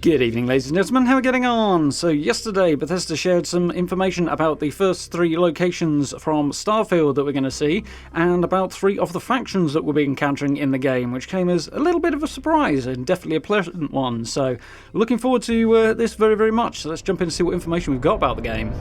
Good evening, ladies and gentlemen, how are we getting on? So yesterday Bethesda shared some information about the first 3 locations from Starfield that we're going to see, and about 3 of the factions that we'll be encountering in the game, which came as a little bit of a surprise, and definitely a pleasant one. So looking forward to this very, very much. So let's jump in and see what information we've got about the game.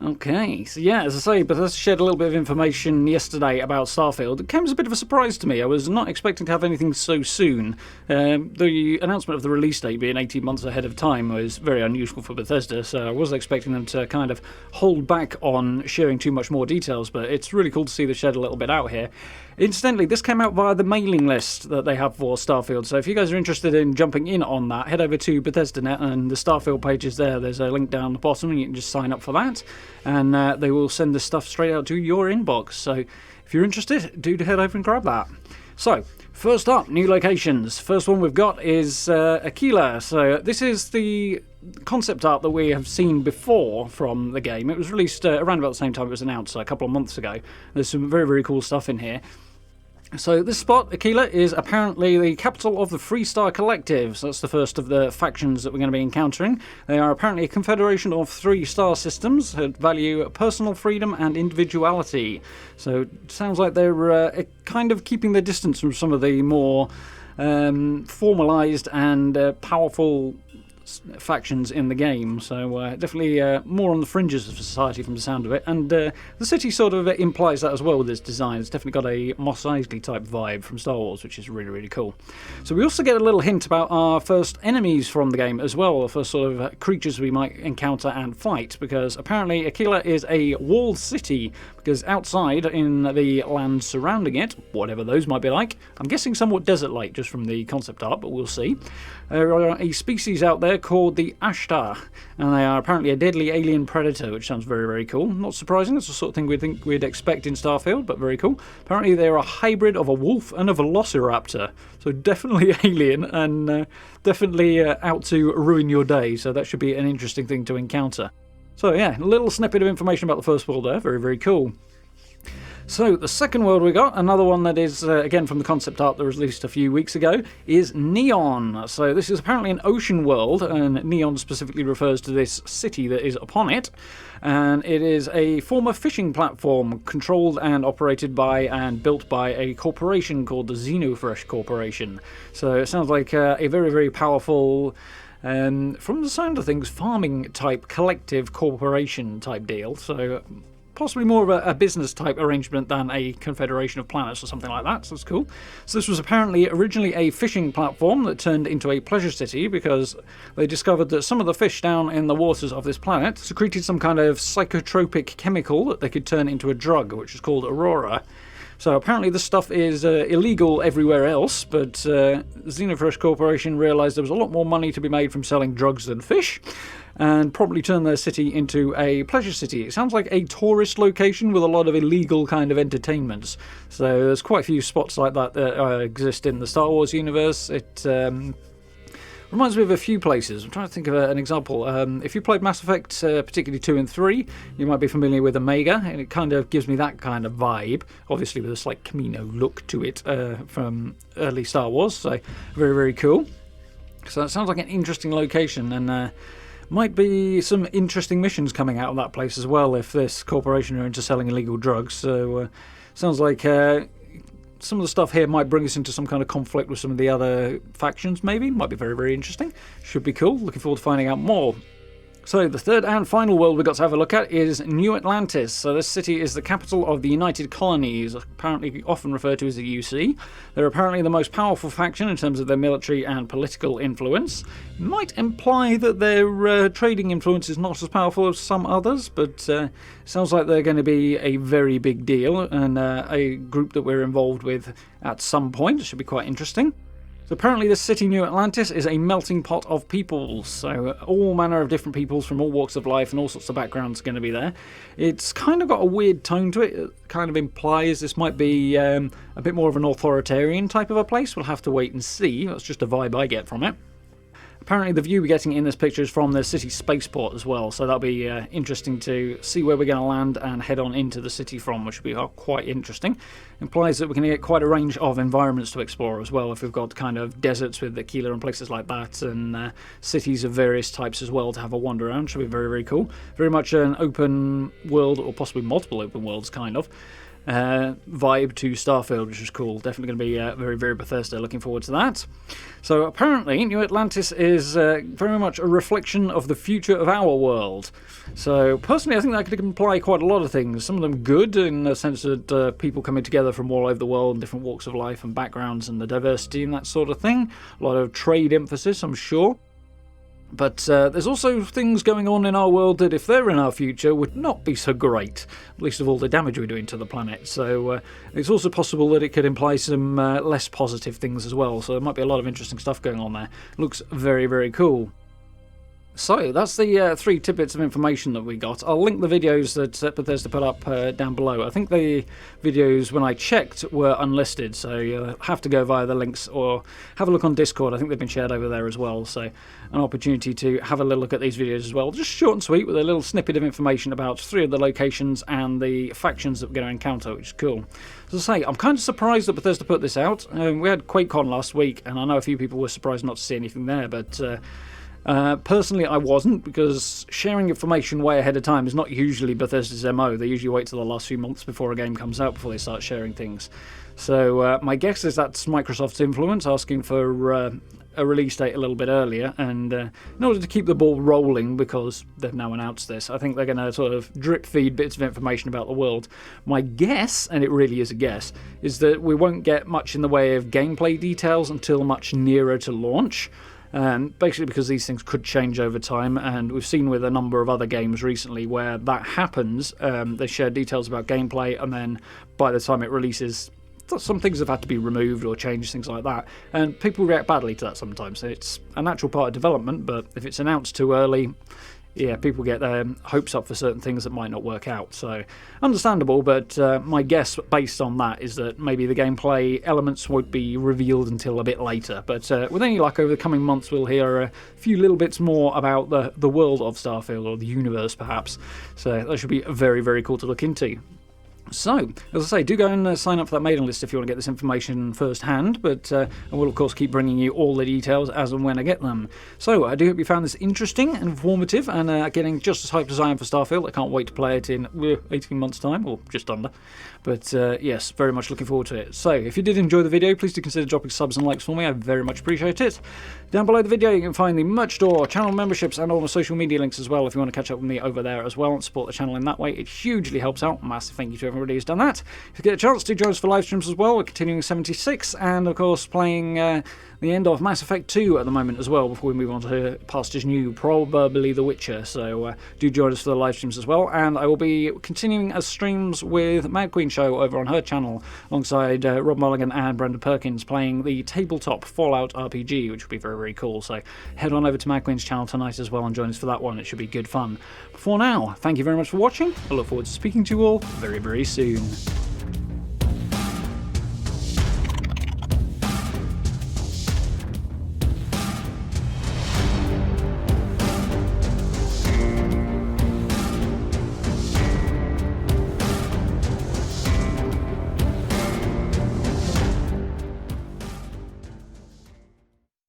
Okay, so yeah, as I say, Bethesda shared a little bit of information yesterday about Starfield. It came as a bit of a surprise to me. I was not expecting to have anything so soon. The announcement of the release date being 18 months ahead of time was very unusual for Bethesda, so I wasn't expecting them to kind of hold back on sharing too much more details, but it's really cool to see they shed a little bit out here. Incidentally, this came out via the mailing list that they have for Starfield, so if you guys are interested in jumping in on that, head over to Bethesda.net and the Starfield page is there. There's a link down the bottom and you can just sign up for that, and they will send this stuff straight out to your inbox. So if you're interested, do head over and grab that. So, first up, new locations. First one we've got is Aquila. So this is the concept art that we have seen before from the game. It was released around about the same time it was announced, a couple of months ago. There's some very, very cool stuff in here. So this spot, Aquila, is apparently the capital of the Freestar Collective. So that's the first of the factions that we're going to be encountering. They are apparently a confederation of 3 star systems that value personal freedom and individuality. So it sounds like they're kind of keeping their distance from some of the more formalised and powerful factions in the game, so definitely more on the fringes of society from the sound of it, and the city sort of implies that as well with its design. It's definitely got a Mos Eisley type vibe from Star Wars, which is really, really cool. So we also get a little hint about our first enemies from the game as well, the first sort of creatures we might encounter and fight, because apparently Aquila is a walled city, because outside in the land surrounding it, whatever those might be like, I'm guessing somewhat desert-like just from the concept art, but we'll see. There are a species out there called the Ashtar, and they are apparently a deadly alien predator, which sounds very, very cool. Not surprising, that's the sort of thing we'd expect in Starfield, but very cool. Apparently they're a hybrid of a wolf and a velociraptor, so definitely alien, and definitely out to ruin your day, so that should be an interesting thing to encounter. So yeah, a little snippet of information about the first world there, very, very cool. So the second world we got, another one that is, again from the concept art that was released a few weeks ago, is Neon. So this is apparently an ocean world, and Neon specifically refers to this city that is upon it. And it is a former fishing platform controlled and operated by and built by a corporation called the Xenofresh Corporation. So it sounds like a very, very powerful, from the sound of things, farming type collective corporation type deal. So possibly more of a business type arrangement than a confederation of planets or something like that, so that's cool. So this was apparently originally a fishing platform that turned into a pleasure city because they discovered that some of the fish down in the waters of this planet secreted some kind of psychotropic chemical that they could turn into a drug, which is called Aurora. So apparently this stuff is illegal everywhere else, but Xenofresh Corporation realised there was a lot more money to be made from selling drugs than fish, and probably turned their city into a pleasure city. It sounds like a tourist location with a lot of illegal kind of entertainments. So there's quite a few spots like that that exist in the Star Wars universe. It reminds me of a few places. I'm trying to think of an example. If you played Mass Effect, particularly 2 and 3, you might be familiar with Omega, and it kind of gives me that kind of vibe, obviously with a slight Camino look to it from early Star Wars, so very, very cool. So that sounds like an interesting location, and might be some interesting missions coming out of that place as well if this corporation are into selling illegal drugs. So sounds like some of the stuff here might bring us into some kind of conflict with some of the other factions, maybe. Might be very, very interesting. Should be cool. Looking forward to finding out more. So the third and final world we've got to have a look at is New Atlantis. So this city is the capital of the United Colonies, apparently often referred to as the UC. They're apparently the most powerful faction in terms of their military and political influence. Might imply that their trading influence is not as powerful as some others, but sounds like they're going to be a very big deal, and a group that we're involved with at some point. It should be quite interesting. So apparently this city, New Atlantis, is a melting pot of peoples, so all manner of different peoples from all walks of life and all sorts of backgrounds are going to be there. It's kind of got a weird tone to it. It kind of implies this might be a bit more of an authoritarian type of a place. We'll have to wait and see. That's just a vibe I get from it. Apparently the view we're getting in this picture is from the city spaceport as well, so that'll be interesting to see where we're going to land and head on into the city from, which will be quite interesting. Implies that we're going to get quite a range of environments to explore as well, if we've got kind of deserts with Aquila and places like that, and cities of various types as well to have a wander around. Should be very, very cool. Very much an open world, or possibly multiple open worlds kind of vibe to Starfield, which is cool. Definitely going to be very, very Bethesda. Looking forward to that. So apparently New Atlantis is very much a reflection of the future of our world. So personally I think that could imply quite a lot of things. Some of them good in the sense that people coming together from all over the world and different walks of life and backgrounds and the diversity and that sort of thing. A lot of trade emphasis, I'm sure. But there's also things going on in our world that, if they're in our future, would not be so great, least of all the damage we're doing to the planet. So it's also possible that it could imply some less positive things as well. So there might be a lot of interesting stuff going on there. Looks very, very cool. So that's the 3 tidbits of information that we got. I'll link the videos that Bethesda put up down below. I think the videos, when I checked, were unlisted, so you'll have to go via the links or have a look on Discord. I think they've been shared over there as well, so an opportunity to have a little look at these videos as well. Just short and sweet with a little snippet of information about 3 of the locations and the factions that we're going to encounter, which is cool. As I say, I'm kind of surprised that Bethesda put this out. We had QuakeCon last week, and I know a few people were surprised not to see anything there, but personally, I wasn't, because sharing information way ahead of time is not usually Bethesda's MO. They usually wait till the last few months before a game comes out before they start sharing things. So my guess is that's Microsoft's influence, asking for a release date a little bit earlier, and in order to keep the ball rolling, because they've now announced this, I think they're going to sort of drip feed bits of information about the world. My guess, and it really is a guess, is that we won't get much in the way of gameplay details until much nearer to launch. Basically because these things could change over time, and we've seen with a number of other games recently where that happens. They share details about gameplay, and then by the time it releases, some things have had to be removed or changed, things like that, and people react badly to that sometimes. It's a natural part of development, but if it's announced too early, yeah, people get their hopes up for certain things that might not work out. So, understandable, but my guess based on that is that maybe the gameplay elements won't be revealed until a bit later. But with any luck, over the coming months, we'll hear a few little bits more about the world of Starfield, or the universe, perhaps. So that should be very, very cool to look into. So, as I say, do go and sign up for that mailing list if you want to get this information firsthand, but I will of course keep bringing you all the details as and when I get them. So, I do hope you found this interesting and informative, and getting just as hyped as I am for Starfield. I can't wait to play it in 18 months' time, or just under. But yes, very much looking forward to it. So, if you did enjoy the video, please do consider dropping subs and likes for me. I very much appreciate it. Down below the video you can find the merch store, channel memberships, and all the social media links as well if you want to catch up with me over there as well and support the channel in that way. It hugely helps out. Massive thank you to everybody who's done that. If you get a chance, do join us for live streams as well. We're continuing 76, and of course playing the end of Mass Effect 2 at the moment as well, before we move on to Pastures New, probably The Witcher. So do join us for the live streams as well, and I will be continuing as streams with Mad Queen Show over on her channel, alongside Rob Mulligan and Brenda Perkins, playing the tabletop Fallout RPG, which will be very, very cool. So head on over to Mad Queen's channel tonight as well and join us for that one. It should be good fun. But for now, thank you very much for watching. I look forward to speaking to you all very, very soon.